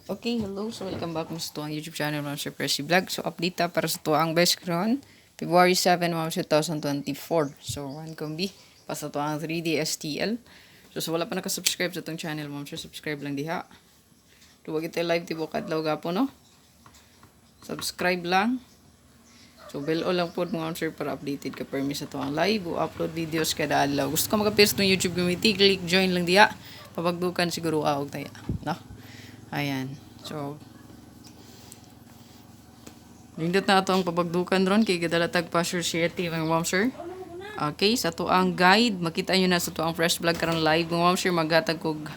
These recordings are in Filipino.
Okay, hello. So, welcome back sa tuwang YouTube channel mga Sir Percy Vlog. So, update ta para sa tuwang best karon February 7, 2024. So, one kombi pa sa tuwang 3D STL. So, wala pa nakasubscribe sa itong channel mga Sir, subscribe lang diha. Tuwag ito live tibo kadlaw gapo, no? Subscribe lang. So, bell all lang po mga Sir para updated ka permi sa tuwang live o upload videos kada adlaw. Gusto ka mag-appear sa YouTube community, click join lang diha. Papagdukan siguro og taya, no? Ayan. So, nindot na ito ang pabagdukan ron kay Gadalatag Pasture City, mga ma'am sir. Okay, sa to ang guide, makita nyo na sa to ang fresh vlog karon live, mga ma'am sir, maghatag kog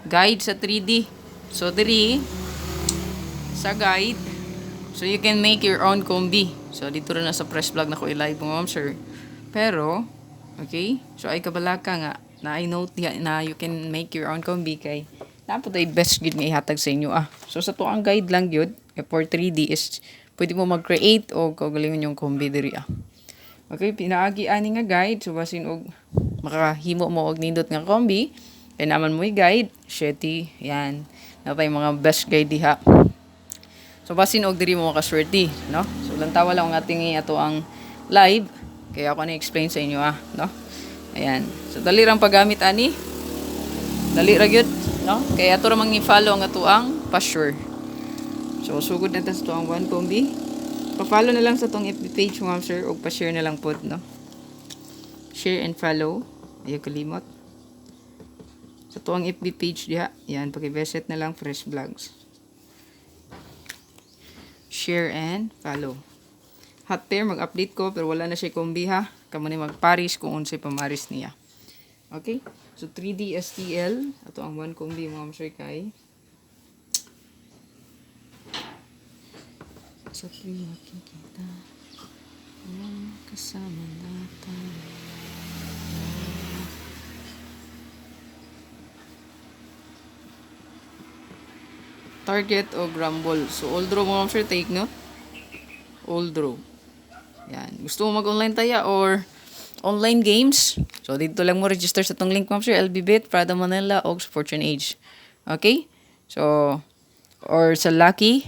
guide sa 3D. So, diri, sa guide, so you can make your own combi. So, dito rin na sa fresh vlog na ko i-live, mga ma'am sir. Pero, okay, so ay kabalaka nga, na I note na you can make your own combi kay napo tayo best gud nga ihatag sa inyo So sa to ang guide lang gyud for 3D is pwede mo mag-create o kagalingon yung combi diri Okay, pinaagi ani nga guide so basin og makahimo mo og nindot nga combi kay naman mo guide Shetty yan na tay mga best guide diha. So basin og diri mo makaswerte, no? So lantawa lang ang ating ato ang live kaya ako na explain sa inyo no? Ayan. So dali rang paggamit ani. Dali ra gyud, no? Kaya ato ra mang i-follow ang ato ang pasture. So sugod na ta sa tuang one combi. Pa-follow na lang sa tong FB page mga sir o pa-share na lang pod, no? Share and follow. Ayaw kalimot. Sa tuang FB page diha, yan paki-visit na lang fresh vlogs. Share and follow. Hot pair mag-update ko pero wala na siya combi ha. Kamo ni magparis kung unsay pamaris niya. Okay? So 3D STL, ato ang one combi mga sir kay. Sa free makikita ang kasama natin. Target o Grumble. So all draw mga sir, take note. All draw. Yan. Gusto mo mag-online taya or online games? So, dito lang mo register sa tong link, ma'am sir. LBBit, Prada Manila, o Fortune Age. Okay? So, or sa Lucky,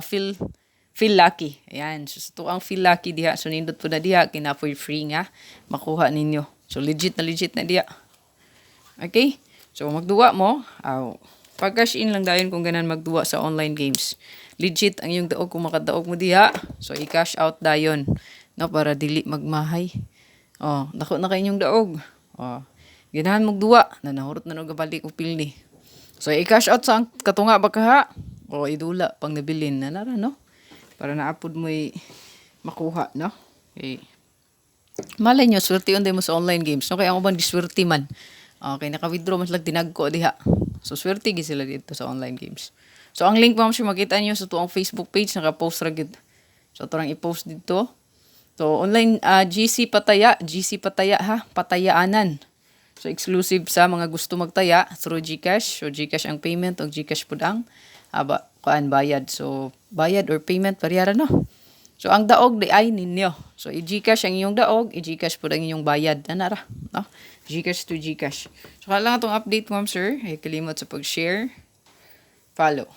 feel Lucky. Ayan. So, sa to ang feel Lucky diha. So, nindot po na diha. Kinapoy free nga. Makuha ninyo. So, legit na diha. Okay? So, magduwa mo. Pag cash in lang dayon kung ganan magduwa sa online games. Legit ang yung daog kung makadaog mo diha. So, i-cash out dayon. No, para dili magmahay. Dako na kayo yung daog. Ganahan magduwa. Nanahurot na nagabalik o pilni. So, i-cash out sa katunga ba ka ha? O, idula pang nabilin na nara, no? Para naapod mo makuha, no? Okay. Malay nyo, swerte yun mo sa online games. No, kaya ako bang diswerte man. Okay, naka-withdraw mas lang tinagko diha. So, swerte gi sila dito sa online games. So, ang link mo makita nyo sa tuong Facebook page, naka-post ra gid. So, ito lang i-post dito. So, online GC Pataya ha, patayaanan. So, exclusive sa mga gusto magtaya through GCash. So, GCash ang payment o GCash pud ang bayad. So, bayad or payment parehara no. So, ang daog di ay ninyo. So, i-GCash ang inyong daog, i-GCash pud ang inyong bayad. Anara, no? GCash to GCash. So, kailangan itong update, ma'am sir. Ay kalimot sa pag-share. Follow.